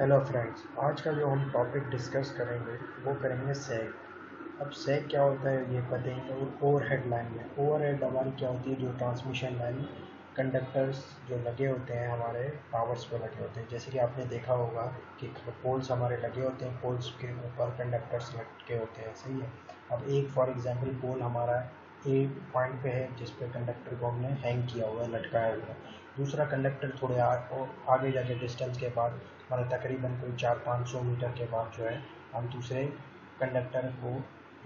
Hello friends, आज का जो हम टॉपिक डिस्कस करेंगे वो करेंगे सैग। अब सैग क्या होता है ये बताएंगे। और ओवरहेड लाइन में ओवरहेड हमारी क्या होती है, जो ट्रांसमिशन लाइन कंडक्टर्स जो लगे होते हैं हमारे टावर्स पे लगे होते हैं। जैसे कि आपने देखा होगा कि पोल्स हमारे लगे होते हैं, पोल्स के ऊपर कंडक्टर्स लगे होते हैं, सही है। अब एक फॉर एग्जांपल पोल हमारा एक पॉइंट पे है जिस पे कंडक्टर को हमने हैंग किया हुआ है, लटकाया हुआ है। दूसरा कंडक्टर थोड़े आगे जाके डिस्टेंस के बाद, मतलब तकरीबन कोई 400-500 मीटर के बाद जो है हम दूसरे कंडक्टर को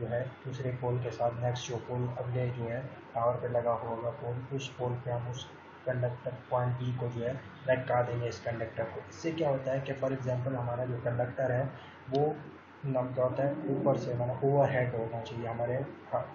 जो है दूसरे पोल के साथ, नेक्स्ट जो पोल अगले जो है टावर पे लगा होगा पोल, उस पोल पे हम उस कंडक्टर पॉइंट बी को जो है लटका देंगे इस कंडक्टर को। इससे क्या होता है कि फॉर एग्जांपल हमारा जो कंडक्टर है वो नाम क्या होता है, ऊपर से मतलब ओवरहेड होना चाहिए हमारे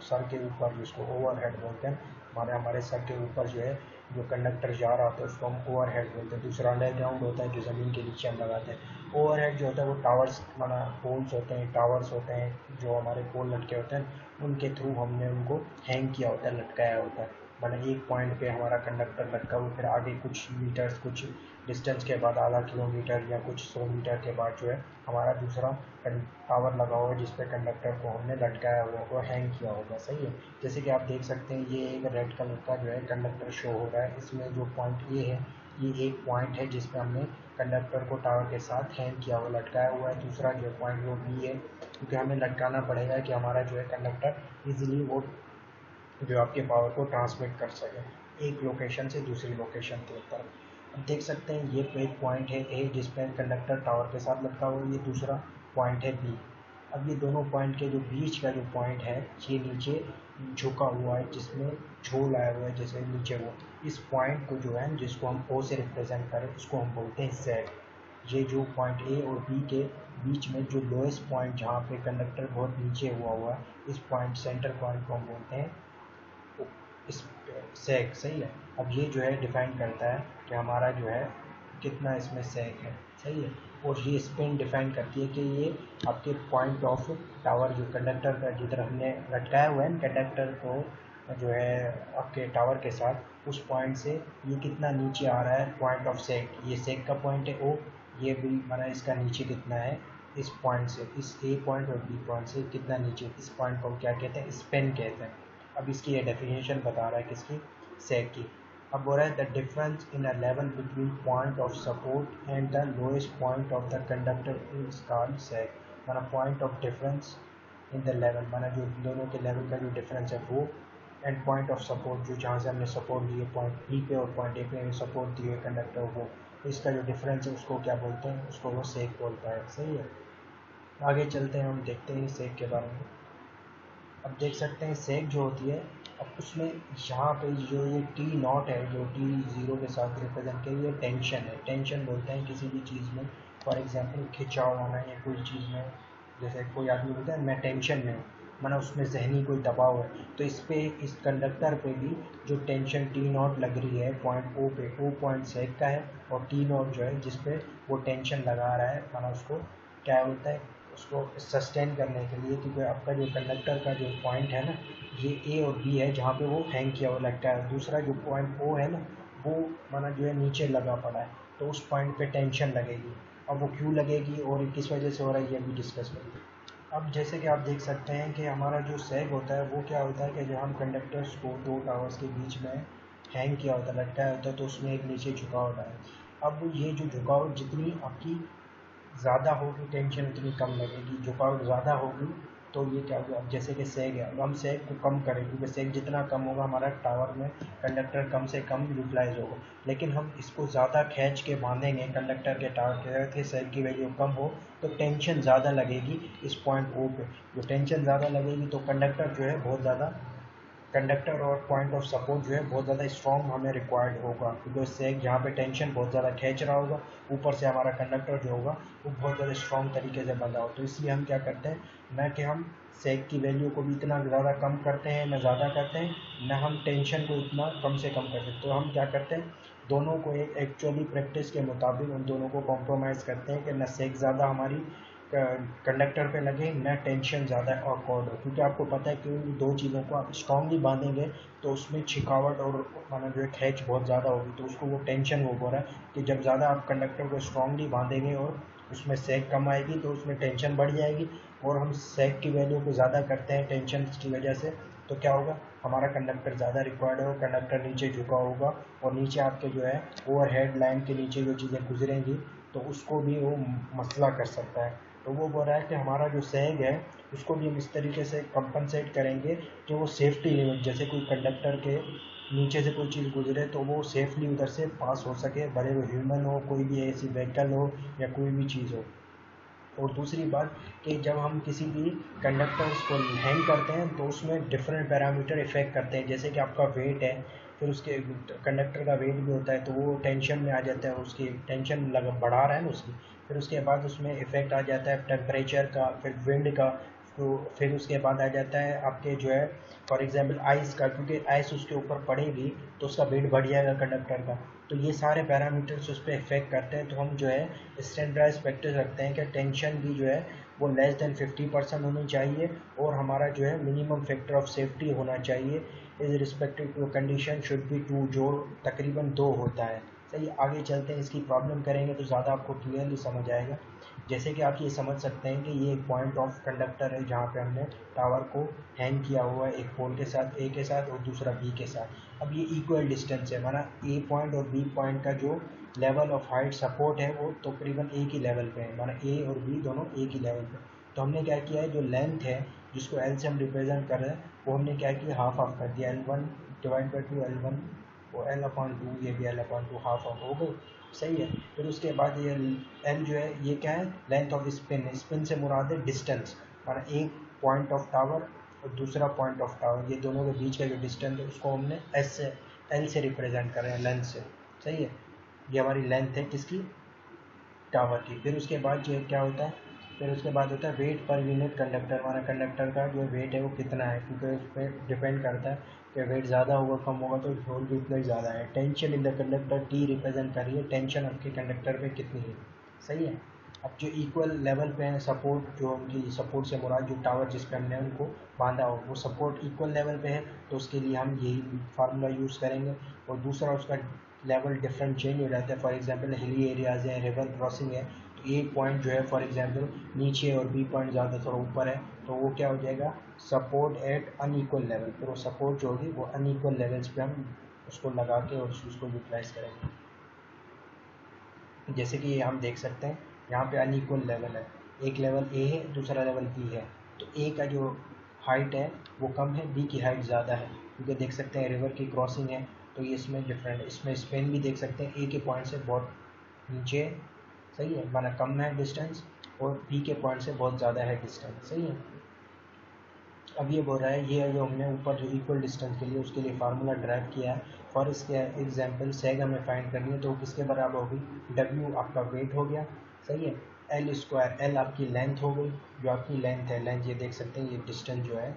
सर के ऊपर, जिसको ओवरहेड बोलते हैं। हमारे हमारे सर के ऊपर जो है जो कंडक्टर जा रहा होता है उसको हम ओवरहेड बोलते हैं। दूसरा अंडरग्राउंड होता है जो ज़मीन के नीचे हम लगाते हैं। ओवरहेड जो होता है वो टावर्स माना पोल्स होते हैं, टावर्स होते हैं जो हमारे पोल लटके होते हैं, उनके थ्रू हमने उनको हैंग किया होता है, लटकाया होता है। मतलब एक पॉइंट पे हमारा कंडक्टर लटका हुआ, फिर आगे कुछ मीटर्स, कुछ डिस्टेंस के बाद, आधा किलोमीटर या कुछ 100 मीटर के बाद जो है हमारा दूसरा टावर लगा हुआ है जिस पे कंडक्टर को हमने लटकाया हुआ होगा, हैंग किया होगा, सही है। जैसे कि आप देख सकते हैं ये एक रेड कलर का जो है कंडक्टर शो हो रहा है। इसमें जो पॉइंट ए है ये एक पॉइंट है जिस पे हमने कंडक्टर को टावर के साथ हैंग किया हुआ, लटकाया हुआ है। दूसरा जो पॉइंट वो बी है, क्योंकि हमें लटकाना पड़ेगा कि हमारा जो है कंडक्टर इजीली वो जो आपके पावर को ट्रांसमिट कर सके एक लोकेशन से दूसरी लोकेशन के ऊपर। अब देख सकते हैं ये एक पॉइंट है ए जिस पे कंडक्टर टावर के साथ लटका हुआ है, ये दूसरा पॉइंट है बी। अब ये दोनों पॉइंट के जो बीच का जो पॉइंट है ये नीचे झुका हुआ है, जिसमें झोल आया हुआ है जैसे नीचे वो। इस पॉइंट को जो है, जिसको हम ओ से रिप्रेजेंट करें, उसको हम बोलते हैं जेड। ये जो पॉइंट ए और बी के बीच में जो लोएस्ट पॉइंट जहाँ पे कंडक्टर बहुत नीचे हुआ है, इस पॉइंट सेंटर पॉइंट को हम बोलते हैं इस सेक, सही है। अब ये जो है डिफाइन करता है कि हमारा जो है कितना इसमें सेक है, सही है। और ये स्पिन डिफाइन करती है कि ये आपके पॉइंट ऑफ टावर जो कंडक्टर का जिधर हमने लटकाया हुआ है कंडक्टर को जो है आपके टावर के साथ, उस पॉइंट से ये कितना नीचे आ रहा है, पॉइंट ऑफ सेक। ये सेक का पॉइंट है ओ, ये भी माना इसका नीचे कितना है इस पॉइंट से, इस ए पॉइंट और बी पॉइंट से कितना नीचे, इस पॉइंट को हम क्या कहते हैं, स्पिन कहते हैं। अब इसकी ये डेफिनेशन बता रहा है किसकी, सेक की। अब बोल रहा है the difference in a level between point of support and the lowest point of the conductor is called sag. माना point of difference in the level, माना जो दोनों के लेवल का जो डिफरेंस है वो, एंड पॉइंट ऑफ सपोर्ट जो जहाँ से हमने सपोर्ट दिए पॉइंट बी पे और पॉइंट ए पे सपोर्ट दिए कंडक्टर को, इसका जो डिफरेंस है उसको क्या बोलते हैं, उसको वो सेक बोलता है, सही है। आगे चलते हैं, हम देखते हैं सेक के बारे में। अब देख सकते हैं सेक जो होती है, अब उसमें यहाँ पे जो ये टी नॉट है, जो टी ज़ीरो के साथ रिप्रेजेंट किया, ये टेंशन है। टेंशन बोलते हैं किसी भी चीज़ में, फॉर एग्जांपल खिंचाव होना या कोई चीज़ में। जैसे कोई आदमी बोलता है मैं टेंशन में हूँ, माना उसमें जहनी कोई दबाव है, तो इस पे इस कंडक्टर पे भी जो टेंशन टी नॉट लग रही है पॉइंट ओ पे, ओ पॉइंट सेक का है, और टी नॉट जो है जिस पे वो टेंशन लगा रहा है, माना उसको क्या बोलता है, उसको सस्टेन करने के लिए। क्योंकि आपका जो कंडक्टर का जो पॉइंट है ना, ये ए और बी है जहाँ पे वो हैंग किया हुआ लगता है। दूसरा जो पॉइंट ओ है ना, वो माना जो है नीचे लगा पड़ा है, तो उस पॉइंट पे टेंशन लगेगी। अब वो क्यों लगेगी और किस वजह से हो रहा है ये भी डिस्कस करेंगे। अब जैसे कि आप देख सकते हैं कि हमारा जो सेग होता है वो क्या होता है कि जब हम कंडक्टर्स को दो टावर्स के बीच में हैंग किया होता है, लटकाया होता है, तो उसमें एक नीचे झुकाव होता है। अब ये जो झुकाव जितनी आपकी ज़्यादा होगी टेंशन उतनी कम लगेगी, झुकाव ज़्यादा होगी तो ये क्या होगा, अब जैसे कि सेग है, अब हम सेग को कम करें क्योंकि सेग जितना कम होगा हमारा टावर में कंडक्टर कम से कम यूटिलाइज होगा। लेकिन हम इसको ज़्यादा खींच के बांधेंगे कंडक्टर के टावर के, सेग की वैल्यू कम हो तो टेंशन ज़्यादा लगेगी इस पॉइंट ओ पे। जो टेंशन ज़्यादा लगेगी तो कंडक्टर जो है बहुत ज़्यादा, कंडक्टर और पॉइंट ऑफ सपोर्ट जो है बहुत ज़्यादा स्ट्रॉन्ग हमें रिक्वायर्ड होगा, क्योंकि उससे जहाँ पे टेंशन बहुत ज़्यादा खींच रहा होगा, ऊपर से हमारा कंडक्टर जो होगा वो बहुत ज़्यादा स्ट्रॉन्ग तरीके से बंधा हो। तो इसलिए हम क्या करते हैं, न कि हम सेक की वैल्यू को भी इतना ज़्यादा कम करते हैं न ज़्यादा करते हैं, न हम टेंशन को इतना कम से कम करते हैं। तो हम क्या करते हैं, दोनों को एक एक्चुअली प्रैक्टिस के मुताबिक उन दोनों को कॉम्प्रोमाइज़ करते हैं कि न सेक ज़्यादा हमारी कंडक्टर पे लगे न टेंशन ज़्यादा ऑकवर्ड हो। क्योंकि आपको पता है कि उन दो चीज़ों को आप स्ट्रांगली बांधेंगे तो उसमें छिकावट और माना जो है खींच बहुत ज़्यादा होगी, तो उसको वो टेंशन वो हो रहा है कि जब ज़्यादा आप कंडक्टर को स्ट्रांगली बांधेंगे और उसमें सेक कम आएगी तो उसमें टेंशन बढ़ जाएगी, और हम सेक की वैल्यू को ज़्यादा करते हैं टेंशन की वजह से, तो क्या होगा, हमारा कंडक्टर ज़्यादा रिक्वायर्ड होगा, कंडक्टर नीचे झुका होगा, और नीचे आपके जो है ओवरहेड लाइन के नीचे जो चीज़ें गुजरेंगी तो उसको भी वो मसला कर सकता है। तो वो बोल रहा है कि हमारा जो सैग है उसको भी हम इस तरीके से कंपनसेट करेंगे कि वो सेफ्टी लिमिट, जैसे कोई कंडक्टर के नीचे से कोई चीज़ गुजरे तो वो सेफली उधर से पास हो सके, भले वो ह्यूमन हो, कोई भी ऐसी व्हीकल हो या कोई भी चीज़ हो। और दूसरी बात कि जब हम किसी भी कंडक्टर्स को हैंग करते हैं तो उसमें डिफरेंट पैरामीटर इफेक्ट करते हैं, जैसे कि आपका वेट है, फिर उसके कंडक्टर का वेट भी होता है तो वो टेंशन में आ जाता है, उसकी टेंशन लगा बढ़ा रहा है ना उसकी, फिर उसके बाद उसमें इफेक्ट आ जाता है टेम्परेचर का, फिर विंड का, तो फिर उसके बाद आ जाता है आपके जो है फॉर एग्जांपल आइस का, क्योंकि आइस उसके ऊपर पड़ेगी तो उसका वेट बढ़ जाएगा कंडक्टर का। तो ये सारे पैरामीटर्स उस पर इफेक्ट करते हैं, तो हम जो है स्टैंडर्डाइज प्रैक्टिस रखते हैं कि टेंशन भी जो है वो लेस देन 50% होनी चाहिए, और हमारा जो है मिनिमम फैक्टर ऑफ सेफ्टी होना चाहिए is respective to condition should be 2, जो तकरीबन 2 होता है। सही, आगे चलते हैं, इसकी प्रॉब्लम करेंगे तो ज़्यादा आपको क्लियरली समझ आएगा। जैसे कि आप ये समझ सकते हैं कि ये एक पॉइंट ऑफ कंडक्टर है जहाँ पे हमने टावर को हैंग किया हुआ है, एक पोल के साथ ए के साथ और दूसरा बी के साथ। अब ये इक्वल डिस्टेंस है, माना ए पॉइंट और बी पॉइंट का जो लेवल ऑफ हाइट सपोर्ट है वो तकरीबन एक ही लेवल पे है, माना ए और बी दोनों एक ही लेवल पे। तो हमने क्या किया है, जो लेंथ है जिसको एल से हम रिप्रेजेंट कर रहे हैं वो हमने क्या किया, हाफ हाफ कर दिया, L1 डिवाइड बाई 2 L1 और L/2, ये भी L/2 हाफ हाफ हो गई। सही है। फिर उसके बाद ये एल जो है ये क्या है, लेंथ ऑफ स्पिन है, स्पिन से मुराद है डिस्टेंस, माना एक पॉइंट ऑफ टावर और दूसरा पॉइंट ऑफ टावर, ये दोनों के बीच का जो डिस्टेंस है उसको हमने एस से एल से रिप्रेजेंट कर रहे हैं, लेंथ से। सही है, ये हमारी लेंथ है किसकी, टावर की। फिर उसके बाद जो है क्या होता है, फिर उसके बाद होता है वेट पर यूनिट कंडक्टर, हमारा कंडक्टर का जो वेट है वो कितना है, क्योंकि उस पर डिपेंड करता है कि वेट ज़्यादा होगा कम होगा तो वोल्टेज इतना ज़्यादा है। Tension in the conductor T represent कर रही है टेंशन आपके कंडक्टर पे कितनी है। सही है। अब जो इक्वल लेवल पे हैं सपोर्ट, जो उनकी सपोर्ट से मुराद जो टावर जिस पे हमने उनको बांधा हो वो सपोर्ट इक्वल लेवल पे है, तो उसके लिए हम यही फार्मूला यूज़ करेंगे। और दूसरा उसका लेवल डिफरेंट चेंज हो जाता है, फॉर एग्जांपल हिली एरियाज़ हैं, रिवर क्रॉसिंग है, तो ए पॉइंट जो है फॉर एग्जांपल नीचे और बी पॉइंट ज़्यादा थोड़ा ऊपर है, तो वो क्या हो जाएगा, सपोर्ट एट अनइक्वल लेवल। फिर वो सपोर्ट जो होगी वो अनइक्वल लेवल्स पे हम उसको लगा के और उसको यूटिलाइज करेंगे। जैसे कि ये हम देख सकते हैं यहाँ पे अनइक्वल लेवल है, एक लेवल ए है दूसरा लेवल बी है, तो ए का जो हाइट है वो कम है, बी की हाइट ज़्यादा है, क्योंकि देख सकते हैं रिवर की क्रॉसिंग है, तो ये इसमें डिफरेंट, इसमें स्पेन भी देख सकते हैं ए के पॉइंट से बहुत नीचे है। सही है, माना कम है डिस्टेंस, और बी के पॉइंट से बहुत ज़्यादा है डिस्टेंस। सही है। अब ये बोल रहा है ये जो हमने ऊपर जो इक्वल डिस्टेंस के लिए उसके लिए फार्मूला ड्राइव किया है, फॉर इसके एग्जांपल सेग हमें फाइंड करनी है तो किसके बराबर होगी, W आपका वेट हो गया। सही है। एल स्क्वायर, एल आपकी लेंथ हो गई, जो आपकी लेंथ है, लेंथ ये देख सकते हैं ये डिस्टेंस जो है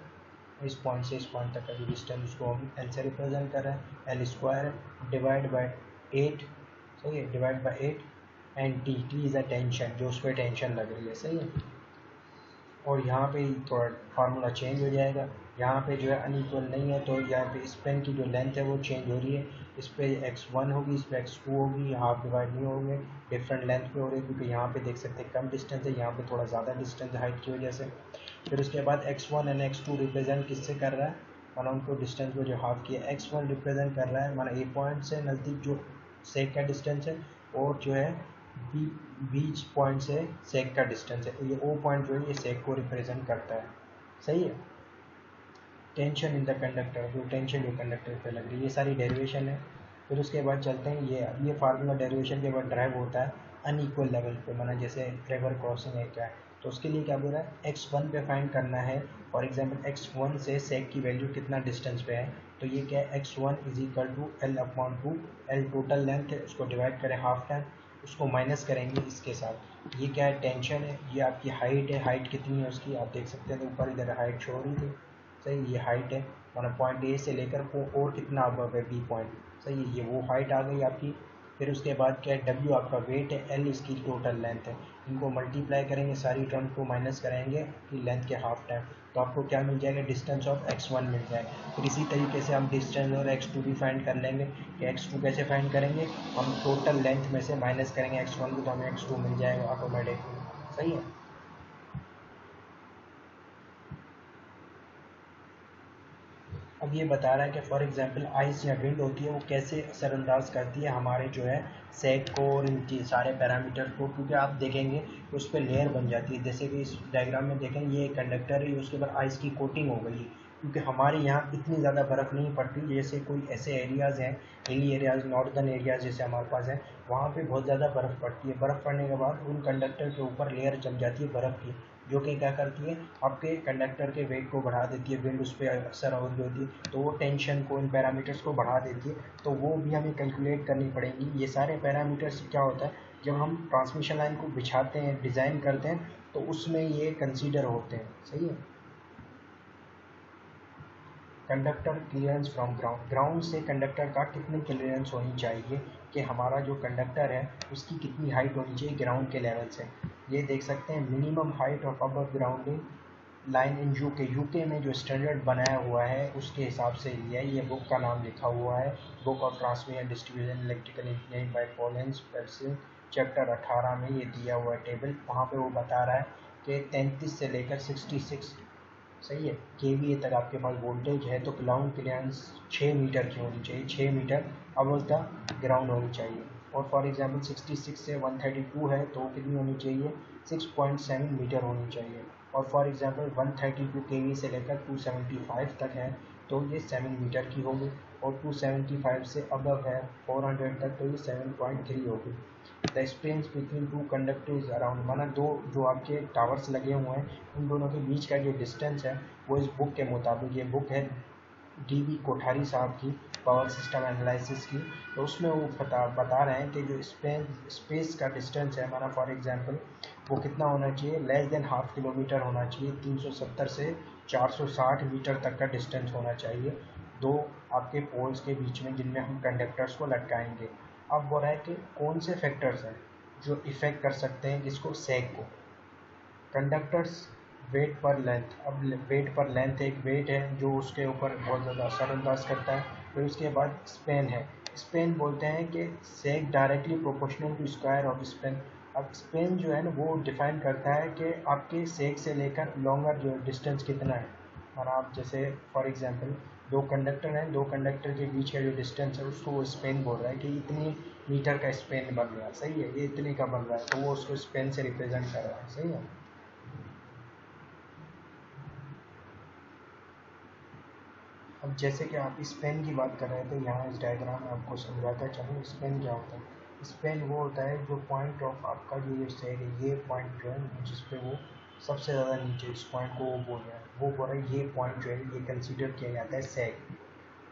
इस पॉइंट से इस पॉइंट तक का जो डिस्टेंस उसको हम एल से रिप्रेजेंट कर रहे हैं, एल स्क्वायर है, डिवाइड बाई 8। सही है, divide by 8, and T, T is a tension, जो उस पर टेंशन लग रही है। सही है। और यहाँ पे थोड़ा फार्मूला चेंज हो जाएगा, यहाँ पे जो है अनइक्वल नहीं है तो यहाँ पे स्पेन की जो लेंथ है वो चेंज हो रही है, इस पर x1 होगी, इस पर x2 होगी, हाफ डिवाइड नहीं होंगे, डिफरेंट लेंथ पे हो रही है, क्योंकि यहाँ पे देख सकते हैं कम डिस्टेंस है, यहाँ पे थोड़ा ज़्यादा डिस्टेंस है हाइट की वजह से। फिर उसके बाद x1 एंड x2 रिप्रेजेंट किससे कर रहा है, माना उनको डिस्टेंस को जो हाफ किया, x1 रिप्रेजेंट कर रहा है माना ए पॉइंट से नज़दीक जो सेक का डिस्टेंस है, और जो है बी बीच पॉइंट से सेक का डिस्टेंस है, तो ये ओ पॉइंट जो है ये सेक को रिप्रेजेंट करता है। सही है। टेंशन इन द कंडक्टर, जो टेंशन जो कंडक्टर पे लग रही है, ये सारी डेरिवेशन है। फिर उसके बाद चलते हैं, ये फार्मूला डेरिवेशन के बाद ड्राइव होता है अनइक्वल लेवल पे, माना जैसे रिवर क्रॉसिंग है क्या है, तो उसके लिए क्या बोल रहा है, x1 पे फाइंड करना है, फॉर एग्जांपल x1 से सेक की वैल्यू कितना डिस्टेंस पे है, तो ये क्या है, x1 is equal to L/2, L total length है उसको डिवाइड करें हाफ टाइम, उसको माइनस करेंगे इसके साथ, ये क्या है टेंशन है, ये आपकी हाइट है, हाइट कितनी है उसकी आप देख सकते हैं, तो ऊपर इधर हाइट शो हो रही थी। सही, ये हाइट है, माना पॉइंट ए से लेकर और कितना अब है बी पॉइंट। सही है, ये वो हाइट आ गई आपकी। फिर उसके बाद क्या है, W आपका वेट है, L इसकी टोटल लेंथ है। इनको मल्टीप्लाई करेंगे, सारी टर्म को माइनस कराएंगे कि लेंथ के हाफ टाइम, तो आपको क्या मिल जाएगा, डिस्टेंस ऑफ x1 मिल जाएगा। फिर इसी तरीके से हम डिस्टेंस और x2 भी फाइंड कर लेंगे कि x2 कैसे फाइंड करेंगे, हम टोटल लेंथ में से माइनस करेंगे x1 को, तो हमें x2 मिल जाएगा ऑटोमेटिकली। सही है। अब ये बता रहा है कि फॉर एग्जांपल आइस या विंड होती है, वो कैसे असरअंदाज करती है हमारे जो है सेक को और इनके सारे पैरामीटर को, क्योंकि आप देखेंगे कि उस पर लेयर बन जाती है। जैसे कि इस डायग्राम में देखें, ये कंडक्टर है, उसके ऊपर आइस की कोटिंग हो गई है, क्योंकि हमारे यहाँ इतनी ज़्यादा बर्फ़ नहीं पड़ती। जैसे कोई ऐसे एरियाज़ हैं, हिली एरियाज़, नॉर्दर्न एरियाज़ जैसे हमारे पास है, वहाँ पे बहुत ज़्यादा बर्फ़ पड़ती है। बर्फ़ पड़ने के बाद उन कंडक्टर के ऊपर लेयर जम जाती है बर्फ़ की, जो कि क्या करती है, आपके कंडक्टर के वेट को बढ़ा देती है, विंड उस पर असर हो रही होती है, तो वो टेंशन को, इन पैरामीटर्स को बढ़ा देती है। तो वो भी हमें कैलकुलेट करनी पड़ेंगी। ये सारे पैरामीटर्स क्या होता है, जब हम ट्रांसमिशन लाइन को बिछाते हैं, डिज़ाइन करते हैं, तो उसमें ये कंसीडर होते हैं। सही है। Conductor clearance from ground, ground से कंडक्टर का कितनी क्लियरेंस होनी चाहिए, कि हमारा जो कंडक्टर है उसकी कितनी हाइट होनी चाहिए ग्राउंड के लेवल से। ये देख सकते हैं, minimum height of above grounding line in UK में जो स्टैंडर्ड बनाया हुआ है उसके हिसाब से ये बुक का नाम लिखा हुआ है, book of transmission distribution electrical engineering bye Collins purse seine, chapter 18 में ये दिया हुआ है टेबल। वहाँ पे वो बता रहा है कि 33 से लेकर 66, सही है, केवीए तक आपके पास वोल्टेज है, तो ग्राउंड क्लियरेंस 6 मीटर की होनी चाहिए, 6 मीटर अबव द ग्राउंड होनी चाहिए। और फॉर एग्जांपल 66 से 132 है, तो कितनी होनी चाहिए, 6.7 मीटर होनी चाहिए। और फॉर एग्जांपल 132 केवी से लेकर 275 तक है, तो ये 7 मीटर की होगी। और 275 से अबव है 400 तक, तो ये 7.3 होगी। The space between two conductors around, माना दो जो आपके टावर्स लगे हुए हैं, उन दोनों के बीच का जो डिस्टेंस है, वो इस बुक के मुताबिक, ये बुक है DB कोठारी साहब की, पावर सिस्टम एनालिसिस की, तो उसमें वो बता रहे हैं कि जो स्पेस का डिस्टेंस है हमारा, फॉर एग्जांपल वो कितना होना चाहिए, लेस देन हाफ किलोमीटर होना चाहिए, 370 से 460 मीटर तक का डिस्टेंस होना चाहिए दो आपके पोल्स के बीच में, जिनमें हम कंडक्टर्स को लटकाएंगे। अब बोल रहा है कि कौन से फैक्टर्स हैं जो इफ़ेक्ट कर सकते हैं इसको, सेग को। कंडक्टर्स, वेट पर लेंथ, अब वेट पर लेंथ एक वेट है जो उसके ऊपर बहुत ज़्यादा असरअंदाज करता है। फिर उसके बाद स्पेन है, स्पेन बोलते हैं कि sag directly proportional to square of span. अब स्पेन जो है ना, वो डिफाइन करता है कि आपके सेग से लेकर लॉन्गर जो डिस्टेंस कितना है। और आप जैसे फॉर एग्जांपल दो कंडक्टर हैं, दो कंडक्टर के बीच का जो डिस्टेंस है उसको वो स्पेन बोल रहा है कि इतनी मीटर का स्पेन बन रहा है, सही है, ये इतने का बन रहा है, तो वो उसको स्पेन से रिप्रेजेंट कर रहा है। सही है। अब जैसे कि आप स्पेन की बात कर रहे थे, यहाँ इस डायग्राम में आपको समझाता चलूँ स्पेन क्या होता है। स्पेन वो होता है जो पॉइंट ऑफ आपका जो ये सेग है, ये पॉइंट जो है जिस पे वो सबसे ज़्यादा नीचे, इस पॉइंट को वो बोल रहा है, वो बोल रहा है ये पॉइंट जो है ये कंसीडर किया जाता है सेग।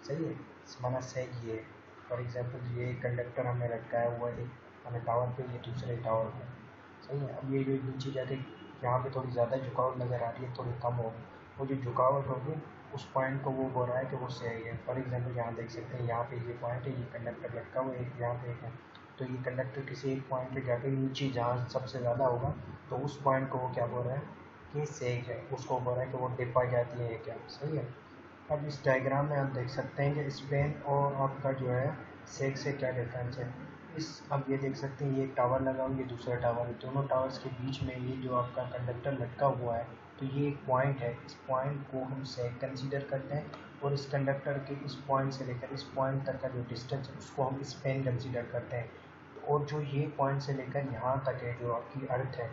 सही है, माना सेग ये है। फॉर एग्जांपल ये कंडक्टर हमने लटकाया हुआ है हमें टावर पे, ये दूसरे टावर पे। सही है। अब ये जो नीचे जाके यहाँ पे थोड़ी ज़्यादा झुकावट नज़र आ रही है, थोड़ी कम होगी, वो जो झुकावट होगी उस पॉइंट को वो बोल रहा है कि वो सही है। फॉर एग्जांपल यहाँ देख सकते हैं, यहाँ पे ये पॉइंट है, ये कंडक्टर लटका हुआ है, एक यहाँ पे एक है, तो ये कंडक्टर किसी एक पॉइंट पे जाके नीचे जहाँ सबसे ज़्यादा होगा, तो उस पॉइंट को वो क्या बोल रहा है कि सही है, उसको बोल रहा है कि वो डिप आ जाती है क्या। सही है। अब इस डायग्राम में आप देख सकते हैं कि स्पेन और आपका जो है सेक से क्या डिफरेंस है। इस अब ये देख सकते हैं, ये एक टावर लगा हुआ है, ये दूसरा टावर है, दोनों टावर्स के बीच में ये जो आपका कंडक्टर लटका हुआ है, तो ये एक पॉइंट है, इस पॉइंट को हम सेक कंसीडर करते हैं। और इस कंडक्टर के इस पॉइंट से लेकर इस पॉइंट तक का जो डिस्टेंस है उसको हम स्पेन कंसीडर करते हैं। और जो ये पॉइंट से लेकर यहाँ तक है जो आपकी अर्थ है,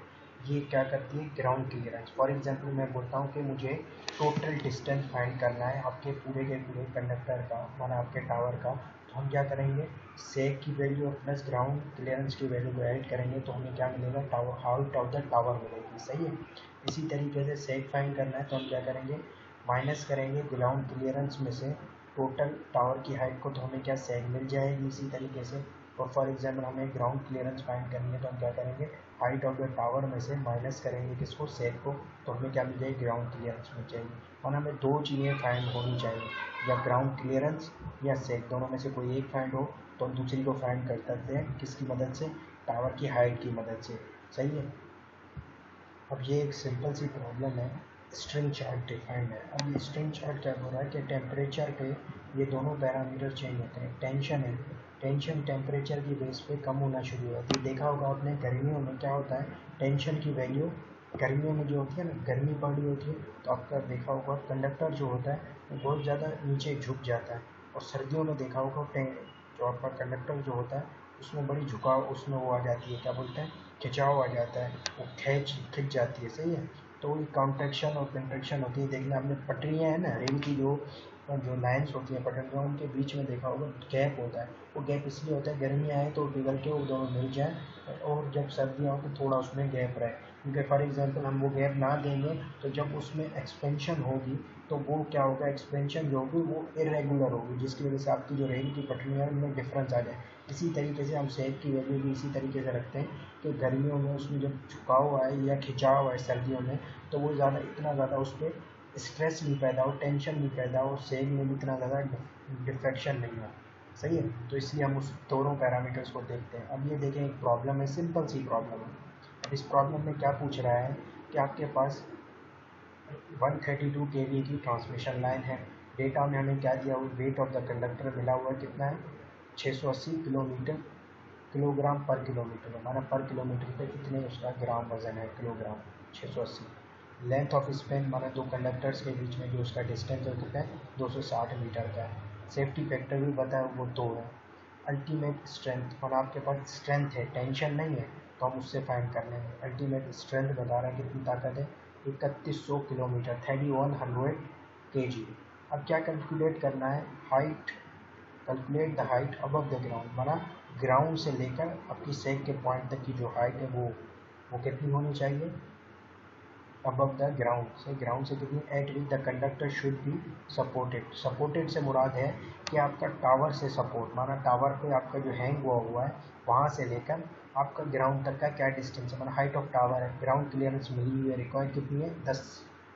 ये क्या करती है, ग्राउंड क्लियरेंस। फॉर एग्जांपल मैं बोलता हूँ कि मुझे टोटल डिस्टेंस फाइंड करना है आपके पूरे के पूरे कंडक्टर का, माना आपके टावर का, तो हम क्या करेंगे, सेक की वैल्यू और प्लस ग्राउंड क्लियरेंस की वैल्यू को ऐड करेंगे, तो हमें क्या मिलेगा, tower height of the tower मिलेगी। सही है। इसी तरीके से सेक फाइंड करना है, तो हम क्या करेंगे, माइनस करेंगे ग्राउंड क्लियरेंस में से टोटल टावर की हाइट को, तो हमें क्या सेक मिल जाएगी इसी तरीके से। और फॉर एग्जांपल हमें ग्राउंड क्लियरेंस फाइंड करनी है, तो हम क्या करेंगे, हाइट ऑफ द टावर में से माइनस करेंगे किसको, सेक को, तो हमें क्या मिल जाएगी, ग्राउंड क्लियरेंस मिल जाएगी। और हमें दो चीज़ें फाइंड होनी चाहिए, या ग्राउंड क्लियरेंस या सेक, दोनों में से कोई एक फाइंड हो तो हम दूसरी को फाइंड कर सकते हैं किसकी मदद से, टावर की हाइट की मदद से। सही है। अब ये एक सिंपल सी प्रॉब्लम है, स्ट्रिंग चार्ट डिफाइंड है। अब ये स्ट्रिंग चार्ट क्या हो रहा है कि टेम्परेचर पे ये दोनों पैरामीटर चेंज होते हैं। टेंशन है, टेंशन टेम्परेचर की बेस पे कम होना शुरू होती है। देखा होगा आपने गर्मियों में क्या होता है, टेंशन की वैल्यू गर्मियों में जो होती है ना, गर्मी बढ़ी होती है तो आपका देखा होगा कंडक्टर जो होता है वो बहुत ज़्यादा नीचे झुक जाता है। और सर्दियों में देखा होगा जो आपका कंडक्टर जो होता है उसमें बड़ी झुकाव, उसमें वो आ जाती है, क्या बोलते हैं, खिंचाव आ जाता है, वो खिंच जाती है। सही है। तो वही कॉन्ट्रैक्शन और कंट्रैक्शन होती है। देखना आपने पटरियाँ हैं ना रेल की, जो लाइन्स होती हैं पटरियों, उनके बीच में देखा होगा गैप होता है। वो गैप इसलिए होता है गर्मियाँ आए तो पिघल के वो दोनों मिल जाए, और जब सर्दियाँ हो तो थोड़ा उसमें गैप रहे। क्योंकि फॉर एग्जांपल हम वो गैप ना देंगे तो जब उसमें एक्सपेंशन होगी तो वो क्या होगा, एक्सपेंशन जो होगी वो इरेगुलर होगी, जिसकी वजह से आपकी जो रेल की पटरियाँ हैं उनमें डिफरेंस आ जाए। इसी तरीके से हम सेक की वैल्यू भी इसी तरीके से रखते हैं कि गर्मियों में उसमें जब झुकाव आए या खिंचाव आए सर्दियों में, तो वो ज़्यादा इतना ज़्यादा उस पर स्ट्रेस नहीं पैदा हो, टेंशन नहीं पैदा हो, सेक में भी इतना ज़्यादा डिफ्रैक्शन नहीं हो। सही है। तो इसलिए हम उस दोनों पैरामीटर्स को देखते हैं। अब ये देखें, एक प्रॉब्लम है, सिंपल सी प्रॉब्लम है। अब इस प्रॉब्लम में क्या पूछ रहा है कि आपके पास 132 kV की ट्रांसमिशन लाइन है। डेटा में हमें क्या दिया हुआ, वेट ऑफ द कंडक्टर मिला हुआ है, कितना है, 680 किलोग्राम पर किलोमीटर। हमारा पर किलोमीटर पे कितने उसका ग्राम वजन है, किलोग्राम, 680। लेंथ ऑफ स्पेन माना दो कंडक्टर्स के बीच में जो उसका डिस्टेंस है कितना है, 260 मीटर का है। सेफ्टी फैक्टर भी पता है वो 2 है। अल्टीमेट स्ट्रेंथ माना आपके पास स्ट्रेंथ है, टेंशन नहीं है, तो हम उससे फाइंड कर लेंगे। अल्टीमेट स्ट्रेंथ बता रहा है कितनी ताकत है, 3100 किलोमीटर, 3100 kg। अब क्या कैलकुलेट करना है, height, calculate the height above the ground, माना ग्राउंड से लेकर आपकी सेक के पॉइंट तक की जो हाइट है वो कितनी होनी चाहिए, अबव द ग्राउंड से कितनी, eight which the conductor should be supported. Supported से मुराद है कि आपका टावर से सपोर्ट, माना टावर पे आपका जो हैंग हुआ है वहाँ से लेकर आपका ग्राउंड तक का क्या डिस्टेंस है, माना हाइट ऑफ टावर है, ग्राउंड क्लियरेंस मिली हुई है, रिक्वायर्ड कितनी है, 10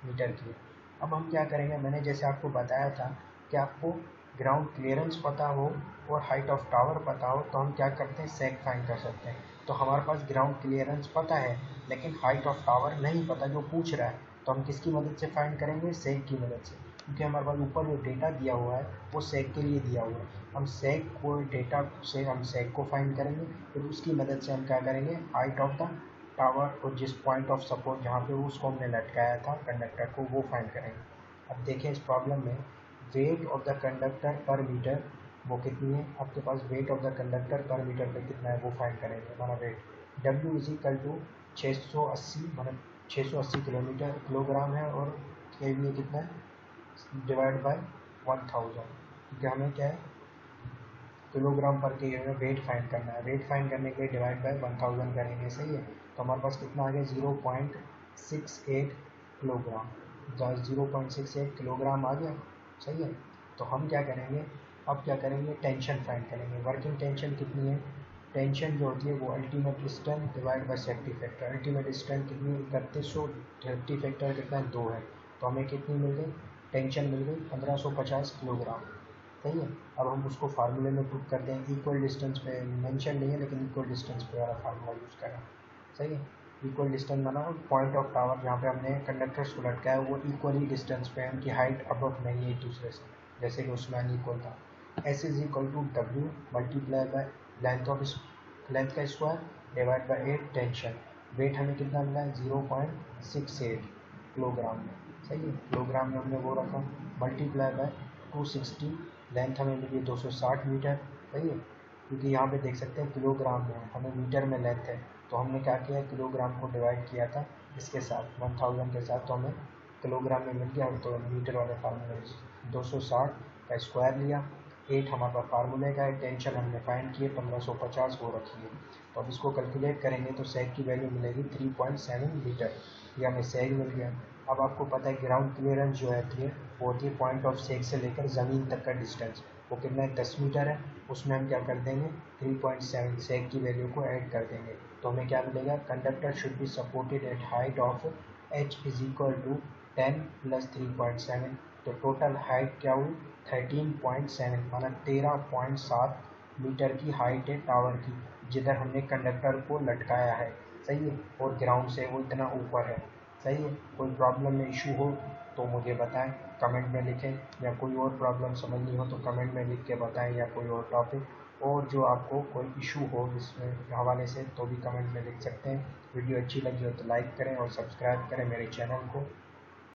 मीटर की है। अब हम क्या करेंगे, मैंने जैसे आपको बताया था कि आपको ग्राउंड क्लियरेंस पता हो और हाइट ऑफ टावर पता हो तो हम क्या करते हैं, सेक फाइंड कर सकते हैं। तो हमारे पास ग्राउंड क्लियरेंस पता है लेकिन हाइट ऑफ टावर नहीं पता जो पूछ रहा है, तो हम किसकी मदद से फाइंड करेंगे, सेक की मदद से। क्योंकि हमारे पास ऊपर जो डेटा दिया हुआ है वो सेक के लिए दिया हुआ है। हम सेक को डेटा से हम सेक को फाइंड करेंगे, फिर उसकी मदद से हम क्या करेंगे, हाइट ऑफ द टावर और जिस पॉइंट ऑफ सपोर्ट जहाँ पे उसको हमने लटकाया था कंडक्टर को, वो फाइंड करेंगे। अब देखें इस प्रॉब्लम में weight of the conductor per metre वो कितनी है, आपके पास weight of the conductor per metre पे कितना है वो फाइंड करेंगे। हमारा weight W is equal to 680, मतलब 680 किलोग्राम है, और के लिए कितना है, डिवाइड बाय 1000, क्योंकि हमें क्या है, किलोग्राम पर के में वेट फाइंड करना है। वेट फाइंड करने के लिए डिवाइड बाय 1000 करेंगे। सही है। तो हमारे पास कितना आ गया, 0.68 किलोग्राम, 0.68 किलोग्राम आ गया। सही है। तो हम क्या करेंगे, अब क्या करेंगे, टेंशन फाइंड करेंगे। वर्किंग टेंशन कितनी है, टेंशन जो होती है वो ultimate strength divide by safety factor. Ultimate strength कितनी है, 3100, सेफ्टी फैक्टर कितना है, 2 है। तो हमें कितनी मिल गई, टेंशन मिल गई 1550 किलोग्राम। सही है। अब हम उसको फार्मूले में पुट करते हैं, इक्वल डिस्टेंस पे मेंशन नहीं है लेकिन इक्वल डिस्टेंस पे वाला फार्मूला यूज़ करें। सही है। इक्वल डिस्टेंस माना पॉइंट ऑफ टावर जहाँ पे हमने कंडक्टर्स को लटकाया वो इक्वली डिस्टेंस पे है, उनकी हाइट अबव नहीं है एक दूसरे से, जैसे कि उसमें अनइक्वल था। S is equal to W multiply by length का square divide by 8 tension. Weight हमें कितना मिला है, 0.68 किलोग्राम में। सही है। किलोग्राम में हमने वो रखा, मल्टीप्लाई बाय 260, लेंथ हमें मिली 260 मीटर। सही है। क्योंकि यहाँ पे देख सकते हैं किलोग्राम में हमें मीटर में लेंथ है, तो हमने क्या किया, किलोग्राम को डिवाइड किया था इसके साथ 1000 के साथ, तो हमें किलोग्राम में मिल गया। तो मीटर वाले फार्मूले 260 का स्क्वायर लिया, 8 हमारे पास फार्मूले का है, टेंशन हमने फाइंड किए 1550 वो रखी है। तो अब इसको कैलकुलेट करेंगे तो सेक की वैल्यू मिलेगी 3.7 मीटर, ये हमें सेक मिल गया। अब आपको पता है ग्राउंड क्लियरेंस जो है वो होती है पॉइंट ऑफ सेक से लेकर ज़मीन तक का डिस्टेंस, वो कितना है, 10 मीटर है। उसमें हम क्या कर देंगे, 3.7 सेक की वैल्यू को ऐड कर देंगे, तो हमें क्या मिलेगा, conductor should be supported at height of h is equal to 10 plus 3.7, तो टोटल हाइट क्या हुई, 13.7 माना 13.7 मीटर की हाइट है टावर की, जिधर हमने कंडक्टर को लटकाया है। सही है, और ग्राउंड से वो इतना ऊपर है। सही है, कोई प्रॉब्लम में इशू हो तो मुझे बताएं, कमेंट में लिखें, या कोई और प्रॉब्लम समझनी हो तो कमेंट में लिख के बताएं, या कोई और टॉपिक और जो आपको कोई इशू हो इसमें हवाले से तो भी कमेंट में लिख सकते हैं। वीडियो अच्छी लगी हो तो लाइक करें और सब्सक्राइब करें मेरे चैनल को।